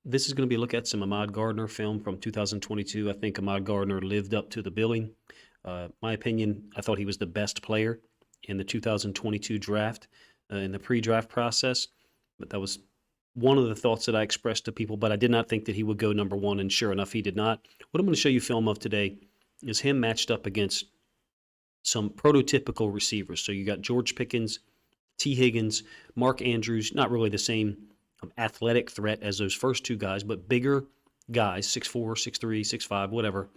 This is going to be a look at some Ahmad Gardner film from 2022. I think Ahmad Gardner lived up to the billing. My opinion, I thought he was the best player in the 2022 draft in the pre-draft process. But that was one of the thoughts that I expressed to people, but I did not think that he would go number one, and sure enough, he did not. What I'm going to show you film of today is him matched up against some prototypical receivers. So you got George Pickens, T. Higgins, Mark Andrews, not really the same athletic threat as those first two guys, but bigger guys, 6'4", 6'3", 6'5", whatever.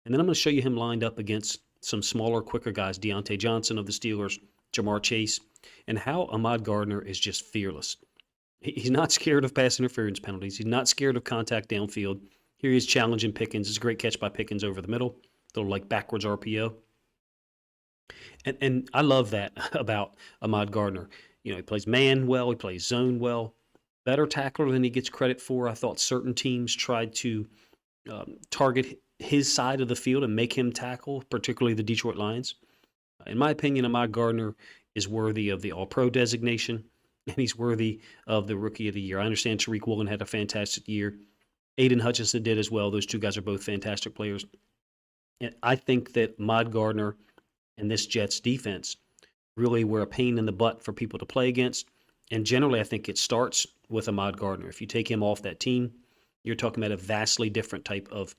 And then I'm going to show you him lined up against some smaller, quicker guys, Deontay Johnson of the Steelers, Jamar Chase, and how Ahmad Gardner is just fearless. He's not scared of pass interference penalties. He's not scared of contact downfield. Here he is challenging Pickens. It's a great catch by Pickens over the middle, little like backwards RPO. And I love that about Ahmad Gardner. You know, he plays man well, he plays zone well. Better tackler than he gets credit for. I thought certain teams tried to target his side of the field and make him tackle, particularly the Detroit Lions. In my opinion, Ahmad Gardner is worthy of the All-Pro designation, and he's worthy of the Rookie of the Year. I understand Tariq Woolen had a fantastic year. Aiden Hutchinson did as well. Those two guys are both fantastic players. And I think that Ahmad Gardner and this Jets defense really were a pain in the butt for people to play against. And generally, I think it starts with Ahmad Gardner. If you take him off that team, you're talking about a vastly different type of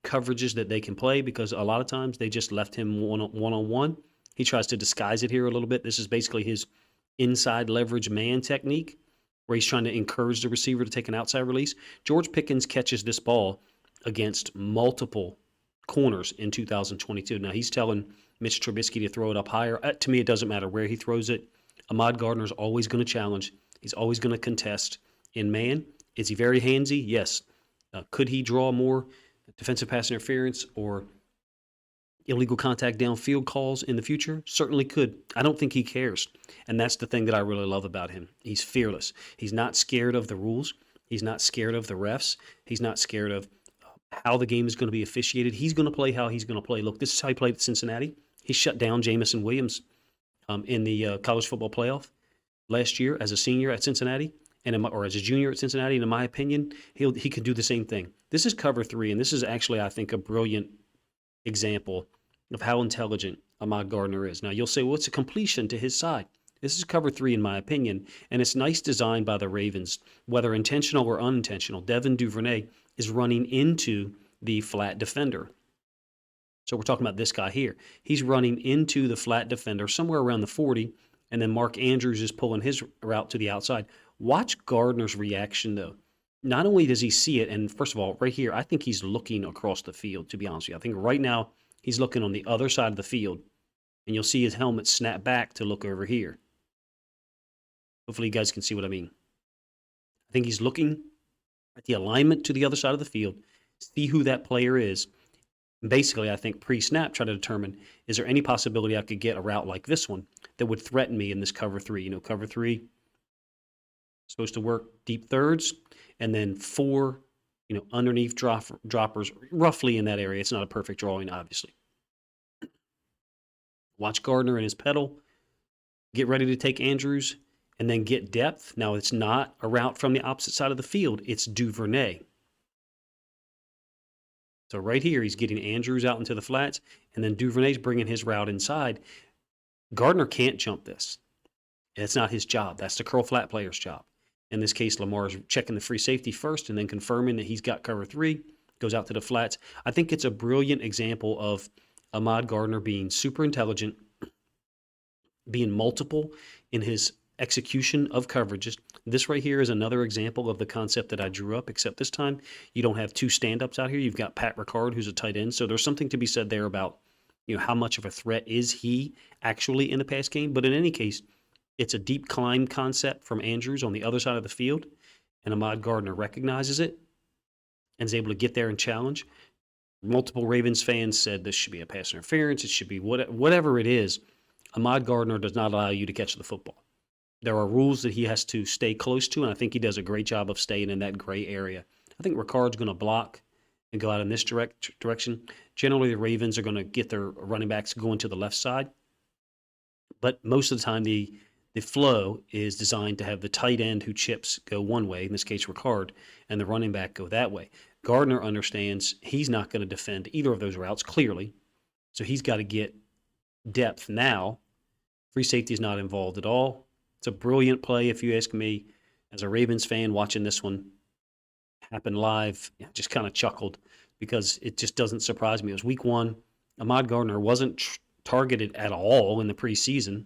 coverages that they can play, because a lot of times they just left him one-on-one. He tries to disguise it here a little bit. This is basically his inside leverage man technique, where he's trying to encourage the receiver to take an outside release. George Pickens catches this ball against multiple corners in 2022. Now, he's telling Mitch Trubisky to throw it up higher. To me, it doesn't matter where he throws it. Ahmad Gardner's always going to challenge. He's always going to contest in man. Is he very handsy? Yes. Could he draw more defensive pass interference or illegal contact downfield calls in the future? Certainly could. I don't think he cares. And that's the thing that I really love about him. He's fearless. He's not scared of the rules. He's not scared of the refs. He's not scared of how the game is going to be officiated. He's going to play how he's going to play. Look, this is how he played at Cincinnati. He shut down Jamison Williams in the college football playoff last year as a senior at Cincinnati, or as a junior at Cincinnati. And in my opinion, he can do the same thing. This is cover three, and this is actually, I think, a brilliant example of how intelligent Ahmad Gardner is. Now, you'll say, well, it's a completion to his side. This is cover three, in my opinion, and it's nice design by the Ravens, whether intentional or unintentional. Devin Duvernay is running into the flat defender. So we're talking about this guy here. He's running into the flat defender somewhere around the 40, and then Mark Andrews is pulling his route to the outside. Watch Gardner's reaction, though. Not only does he see it, and first of all, right here, I think he's looking across the field, to be honest with you. I think right now he's looking on the other side of the field, and you'll see his helmet snap back to look over here. Hopefully you guys can see what I mean. I think he's looking at the alignment to the other side of the field, see who that player is. Basically, I think pre-snap, try to determine, is there any possibility I could get a route like this one that would threaten me in this cover three? You know, cover three, supposed to work deep thirds, and then four, underneath droppers, roughly in that area. It's not a perfect drawing, obviously. Watch Gardner and his pedal. Get ready to take Andrews, and then get depth. Now, it's not a route from the opposite side of the field. It's Duvernay. So right here, he's getting Andrews out into the flats, and then Duvernay's bringing his route inside. Gardner can't jump this. It's not his job. That's the curl flat player's job. In this case, Lamar's checking the free safety first and then confirming that he's got cover three, goes out to the flats. I think it's a brilliant example of Ahmad Gardner being super intelligent, being multiple in his execution of coverages. This right here is another example of the concept that I drew up, except this time you don't have two stand-ups out here. You've got Pat Ricard, who's a tight end. So there's something to be said there about, how much of a threat is he actually in the pass game. But in any case, it's a deep climb concept from Andrews on the other side of the field, and Ahmad Gardner recognizes it and is able to get there and challenge. Multiple Ravens fans said this should be a pass interference. It should be whatever it is. Ahmad Gardner does not allow you to catch the football. There are rules that he has to stay close to, and I think he does a great job of staying in that gray area. I think Ricard's going to block and go out in this direction. Generally, the Ravens are going to get their running backs going to the left side, but most of the time the The flow is designed to have the tight end who chips go one way, in this case Ricard, and the running back go that way. Gardner understands he's not going to defend either of those routes clearly, so he's got to get depth now. Free safety is not involved at all. It's a brilliant play, if you ask me. As a Ravens fan, watching this one happen live, I just kind of chuckled because it just doesn't surprise me. It was week one. Ahmad Gardner wasn't targeted at all in the preseason.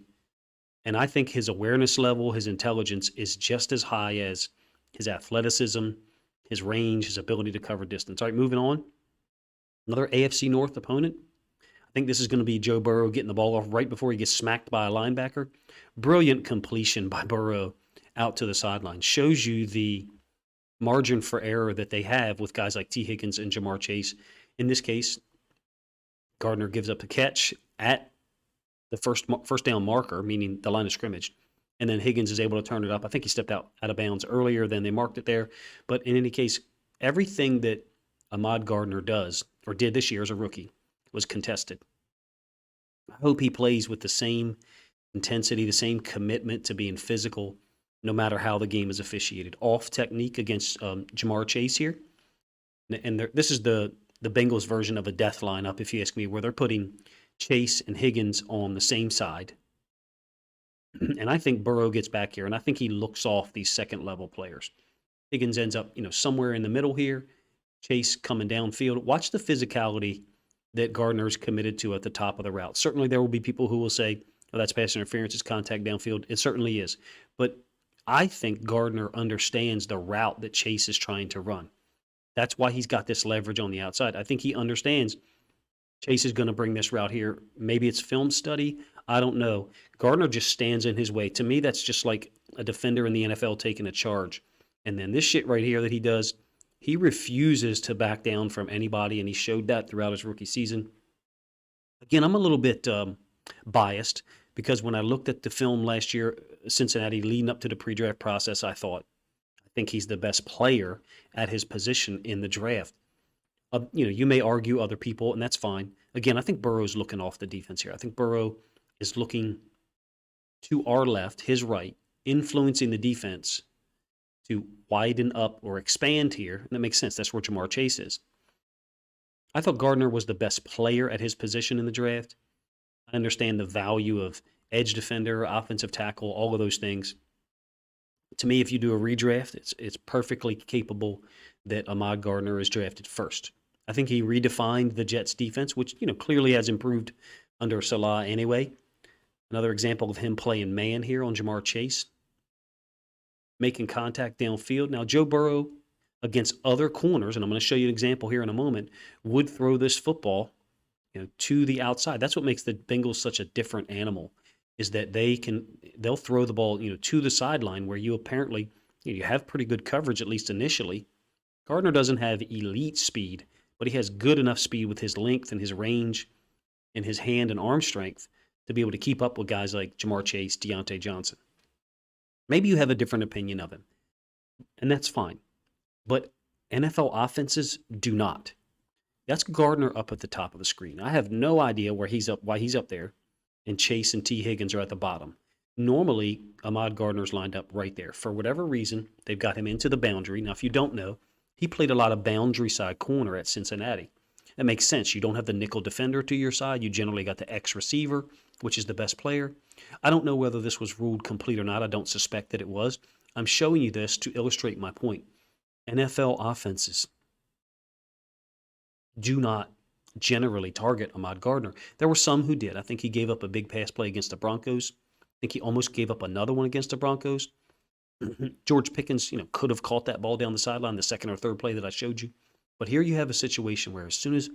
And I think his awareness level, his intelligence is just as high as his athleticism, his range, his ability to cover distance. All right, moving on. Another AFC North opponent. I think this is going to be Joe Burrow getting the ball off right before he gets smacked by a linebacker. Brilliant completion by Burrow out to the sideline. Shows you the margin for error that they have with guys like T. Higgins and Jamar Chase. In this case, Gardner gives up the catch at the first down marker, meaning the line of scrimmage, and then Higgins is able to turn it up. I think he stepped out of bounds earlier than they marked it there. But in any case, everything that Ahmad Gardner does or did this year as a rookie was contested. I hope he plays with the same intensity, the same commitment to being physical, no matter how the game is officiated. Off technique against Jamar Chase here. And this is the Bengals version of a death lineup, if you ask me, where they're putting Chase and Higgins on the same side. And I think Burrow gets back here, and I think he looks off these second-level players. Higgins ends up, somewhere in the middle here. Chase coming downfield. Watch the physicality that Gardner's committed to at the top of the route. Certainly there will be people who will say, oh, that's pass interference, it's contact downfield. It certainly is. But I think Gardner understands the route that Chase is trying to run. That's why he's got this leverage on the outside. I think he understands Chase is going to bring this route here. Maybe it's film study. I don't know. Gardner just stands in his way. To me, that's just like a defender in the NFL taking a charge. And then this shit right here that he does, he refuses to back down from anybody, and he showed that throughout his rookie season. Again, I'm a little bit biased because when I looked at the film last year, Cincinnati, leading up to the pre-draft process, I think he's the best player at his position in the draft. You may argue other people, and that's fine. Again, I think Burrow's looking off the defense here. I think Burrow is looking to our left, his right, influencing the defense to widen up or expand here. And that makes sense. That's where Jamar Chase is. I thought Gardner was the best player at his position in the draft. I understand the value of edge defender, offensive tackle, all of those things. To me, if you do a redraft, it's perfectly capable that Ahmad Gardner is drafted first. I think he redefined the Jets defense, which clearly has improved under Salah anyway. Another example of him playing man here on Jamar Chase, making contact downfield. Now, Joe Burrow against other corners, and I'm going to show you an example here in a moment, would throw this football to the outside. That's what makes the Bengals such a different animal, is that they'll throw the ball to the sideline where you apparently you have pretty good coverage, at least initially. Gardner doesn't have elite speed, but he has good enough speed with his length and his range and his hand and arm strength to be able to keep up with guys like Jamar Chase, Deontay Johnson. Maybe you have a different opinion of him, and that's fine. But NFL offenses do not. That's Gardner up at the top of the screen. I have no idea why he's up there, and Chase and T. Higgins are at the bottom. Normally, Ahmad Gardner's lined up right there. For whatever reason, they've got him into the boundary. Now, if you don't know, he played a lot of boundary side corner at Cincinnati. That makes sense. You don't have the nickel defender to your side. You generally got the X receiver, which is the best player. I don't know whether this was ruled complete or not. I don't suspect that it was. I'm showing you this to illustrate my point. NFL offenses do not generally target Ahmad Gardner. There were some who did. I think he gave up a big pass play against the Broncos. I think he almost gave up another one against the Broncos. George Pickens, could have caught that ball down the sideline, the second or third play that I showed you. But here you have a situation where as soon as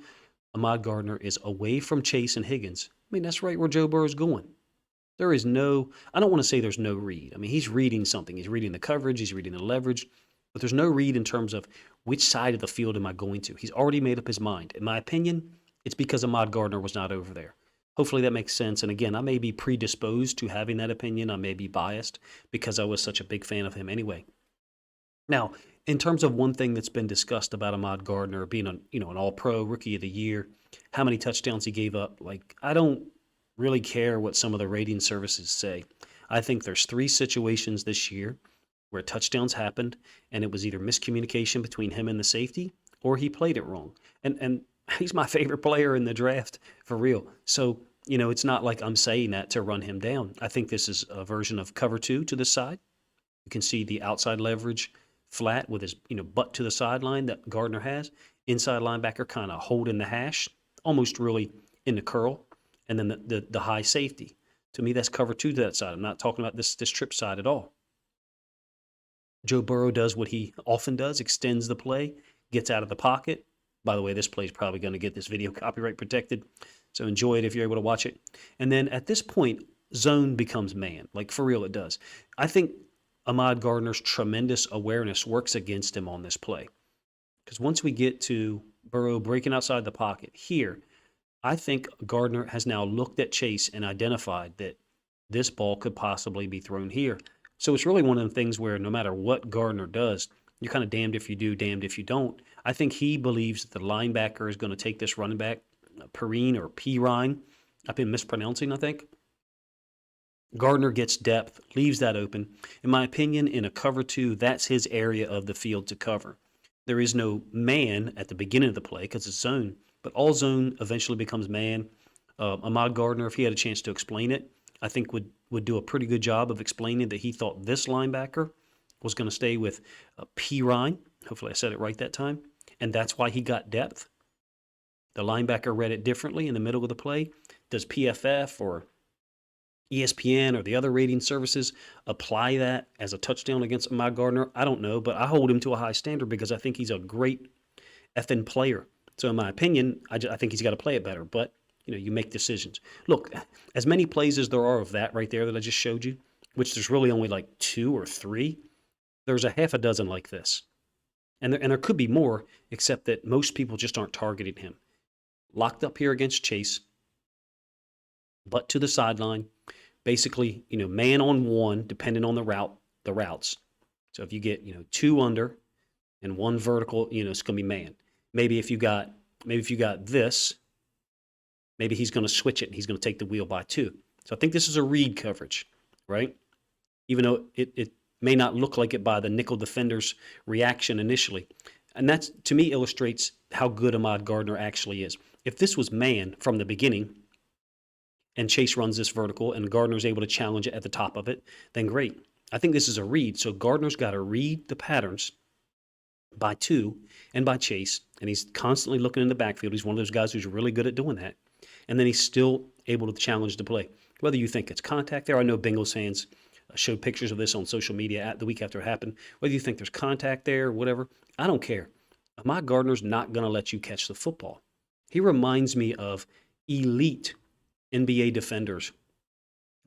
Ahmad Gardner is away from Chase and Higgins, that's right where Joe Burrow's going. There is I don't want to say there's no read. He's reading something. He's reading the coverage. He's reading the leverage. But there's no read in terms of which side of the field am I going to. He's already made up his mind. In my opinion, it's because Ahmad Gardner was not over there. Hopefully that makes sense. And again, I may be predisposed to having that opinion. I may be biased because I was such a big fan of him anyway. Now, in terms of one thing that's been discussed about Ahmad Gardner being an all-pro rookie of the year, how many touchdowns he gave up, I don't really care what some of the rating services say. I think there's 3 situations this year where touchdowns happened, and it was either miscommunication between him and the safety, or he played it wrong. And he's my favorite player in the draft for real. So it's not like I'm saying that to run him down. I think this is a version of cover two to the side. You can see the outside leverage flat with his butt to the sideline that Gardner has. Inside linebacker kind of holding the hash, almost really in the curl, and then the high safety. To me, that's cover two to that side. I'm not talking about this trip side at all. Joe Burrow does what he often does, extends the play, gets out of the pocket. By the way, this play is probably going to get this video copyright protected, so enjoy it if you're able to watch it. And then at this point, zone becomes man. Like, for real, it does. I think Ahmad Gardner's tremendous awareness works against him on this play. Because once we get to Burrow breaking outside the pocket here, I think Gardner has now looked at Chase and identified that this ball could possibly be thrown here. So it's really one of the things where no matter what Gardner does, you're kind of damned if you do, damned if you don't. I think he believes that the linebacker is going to take this running back, Perrine or Pirine. I've been mispronouncing, I think. Gardner gets depth, leaves that open. In my opinion, in a cover two, that's his area of the field to cover. There is no man at the beginning of the play because it's zone, but all zone eventually becomes man. Ahmad Gardner, if he had a chance to explain it, I think would do a pretty good job of explaining that he thought this linebacker was going to stay with Pirine. Hopefully I said it right that time. And that's why he got depth. The linebacker read it differently in the middle of the play. Does PFF or ESPN or the other rating services apply that as a touchdown against Ahmad Gardner? I don't know, but I hold him to a high standard because I think he's a great effing player. So in my opinion, I think he's got to play it better. But you make decisions. Look, as many plays as there are of that right there that I just showed you, which there's really only like 2 or 3, there's a half a dozen like this. And there could be more, except that most people just aren't targeting him. Locked up here against Chase, butt to the sideline, basically, man on one, depending on the routes. So if you get, 2 under and 1 vertical, it's going to be man. Maybe if you got this, maybe he's going to switch it and he's going to take the wheel by 2. So I think this is a read coverage, right? Even though it may not look like it by the nickel defender's reaction initially. And that, to me, illustrates how good Ahmad Gardner actually is. If this was man from the beginning and Chase runs this vertical and Gardner's able to challenge it at the top of it, then great. I think this is a read. So Gardner's got to read the patterns by 2 and by Chase, and he's constantly looking in the backfield. He's one of those guys who's really good at doing that. And then he's still able to challenge the play. Whether you think it's contact there, I know Bengals fans showed pictures of this on social media the week after it happened. Whether you think there's contact there or whatever, I don't care. Ahmad Gardner's not going to let you catch the football. He reminds me of elite NBA defenders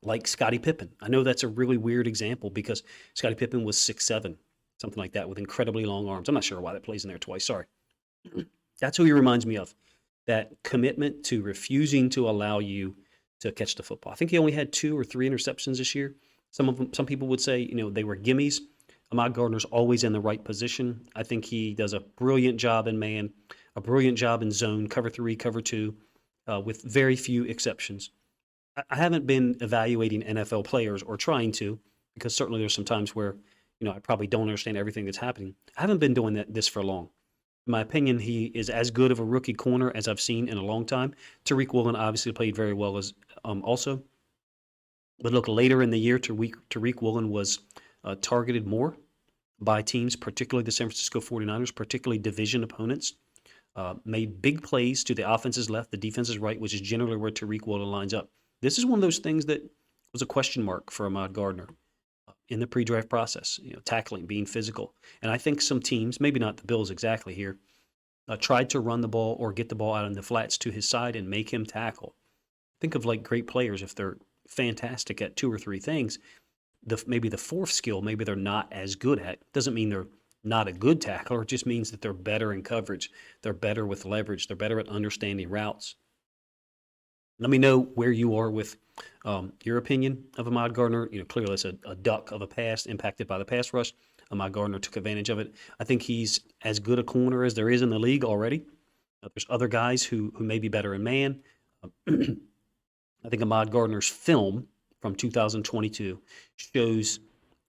like Scottie Pippen. I know that's a really weird example because Scottie Pippen was 6'7", something like that, with incredibly long arms. I'm not sure why that plays in there twice. Sorry. That's who he reminds me of. That commitment to refusing to allow you to catch the football. I think he only had 2 or 3 interceptions this year. Some people would say, they were gimmies. Ahmad Gardner's always in the right position. I think he does a brilliant job in man, a brilliant job in zone, cover 3, cover 2, with very few exceptions. I haven't been evaluating NFL players or trying to, because certainly there's some times where, I probably don't understand everything that's happening. I haven't been doing this for long. In my opinion, he is as good of a rookie corner as I've seen in a long time. Tariq Woolen obviously played very well as also. But look, later in the year, Tariq Woolen was targeted more by teams, particularly the San Francisco 49ers, particularly division opponents. Made big plays to the offense's left, the defense's right, which is generally where Tariq Woolen lines up. This is one of those things that was a question mark for Ahmad Gardner in the pre-draft process, tackling, being physical. And I think some teams, maybe not the Bills exactly here, tried to run the ball or get the ball out in the flats to his side and make him tackle. Think of like great players, if they're fantastic at 2 or 3 things, maybe the 4th skill, maybe they're not as good at. Doesn't mean they're not a good tackler. It just means that they're better in coverage. They're better with leverage. They're better at understanding routes. Let me know where you are with your opinion of Ahmad Gardner. Clearly it's a duck of a pass impacted by the pass rush. Ahmad Gardner took advantage of it. I think he's as good a corner as there is in the league already. There's other guys who may be better in man. I think Ahmad Gardner's film from 2022 shows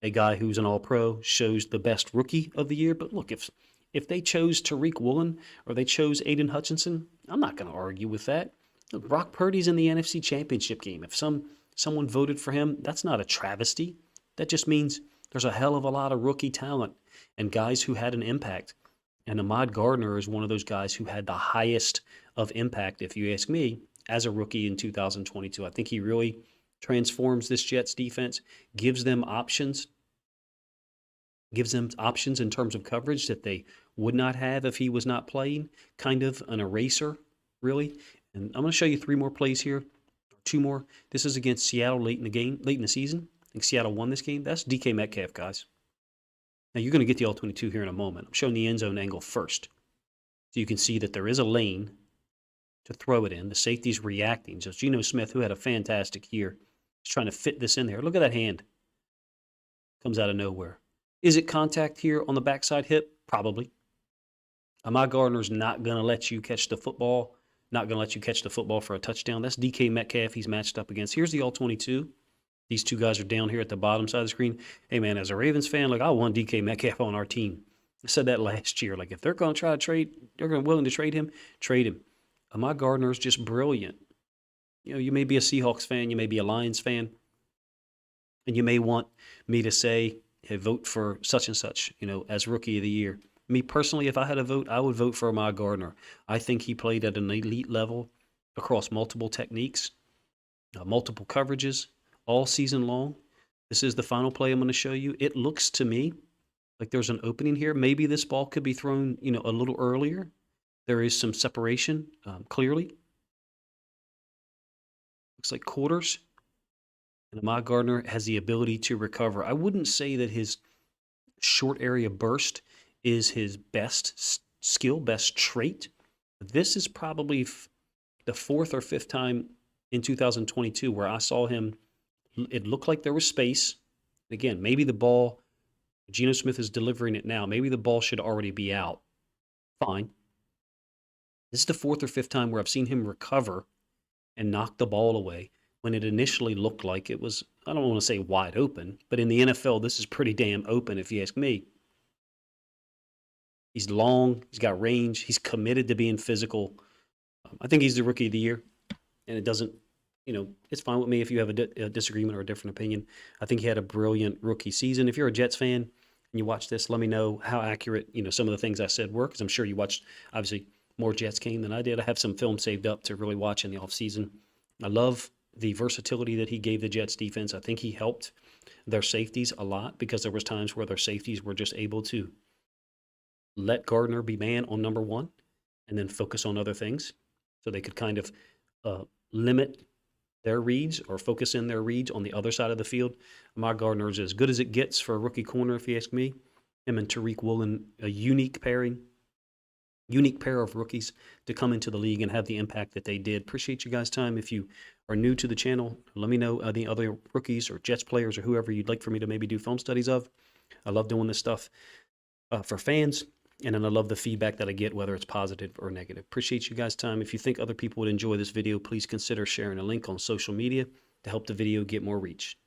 a guy who's an All-Pro, shows the best rookie of the year. But look, if they chose Tariq Woolen or they chose Aiden Hutchinson, I'm not going to argue with that. Look, Brock Purdy's in the NFC Championship game. If someone voted for him, that's not a travesty. That just means there's a hell of a lot of rookie talent and guys who had an impact. And Ahmad Gardner is one of those guys who had the highest of impact, if you ask me, as a rookie in 2022. I think he really transforms this Jets defense, gives them options in terms of coverage that they would not have if he was not playing, kind of an eraser, really. And I'm going to show you 3 more plays here, 2 more. This is against Seattle late in the season. I think Seattle won this game. That's DK Metcalf, guys. Now, you're going to get the All-22 here in a moment. I'm showing the end zone angle first. So you can see that there is a lane to throw it in. The safety's reacting. So Geno Smith, who had a fantastic year, is trying to fit this in there. Look at that hand. Comes out of nowhere. Is it contact here on the backside hip? Probably. Ahmad Gardner's not going to let you catch the football. Not going to let you catch the football for a touchdown. That's DK Metcalf he's matched up against. Here's the All-22. These 2 guys are down here at the bottom side of the screen. Hey, man, as a Ravens fan, like, I want DK Metcalf on our team. I said that last year. Like, if they're going to try to trade, they're willing to trade him, trade him. Ahmad Gardner is just brilliant. You know, you may be a Seahawks fan, you may be a Lions fan, and you may want me to say, hey, vote for such and such, as Rookie of the Year. Me personally, if I had a vote, I would vote for Ahmad Gardner. I think he played at an elite level across multiple techniques, multiple coverages, all season long. This is the final play I'm going to show you. It looks to me like there's an opening here. Maybe this ball could be thrown, a little earlier. There is some separation, clearly. Looks like quarters. And Ahmad Gardner has the ability to recover. I wouldn't say that his short area burst is his best skill, best trait. This is probably the 4th or 5th time in 2022 where I saw him. It looked like there was space. Again, maybe the ball, Geno Smith is delivering it now. Maybe the ball should already be out. Fine. This is the 4th or 5th time where I've seen him recover and knock the ball away when it initially looked like it was, I don't want to say wide open, but in the NFL, this is pretty damn open if you ask me. He's long, he's got range, he's committed to being physical. I think he's the Rookie of the Year, and it doesn't, it's fine with me if you have a disagreement or a different opinion. I think he had a brilliant rookie season. If you're a Jets fan and you watch this, let me know how accurate, some of the things I said were, because I'm sure you watched, obviously, more Jets game than I did. I have some film saved up to really watch in the offseason. I love the versatility that he gave the Jets defense. I think he helped their safeties a lot because there was times where their safeties were just able to let Gardner be man on number 1 and then focus on other things. So they could kind of limit their reads or focus in their reads on the other side of the field. Ahmad Gardner is as good as it gets for a rookie corner, if you ask me. Him and Tariq Woolen, a unique pair of rookies to come into the league and have the impact that they did. Appreciate you guys' time. If you are new to the channel, let me know the other rookies or Jets players or whoever you'd like for me to maybe do film studies of. I love doing this stuff for fans, and then I love the feedback that I get, whether it's positive or negative. Appreciate you guys' time. If you think other people would enjoy this video, please consider sharing a link on social media to help the video get more reach.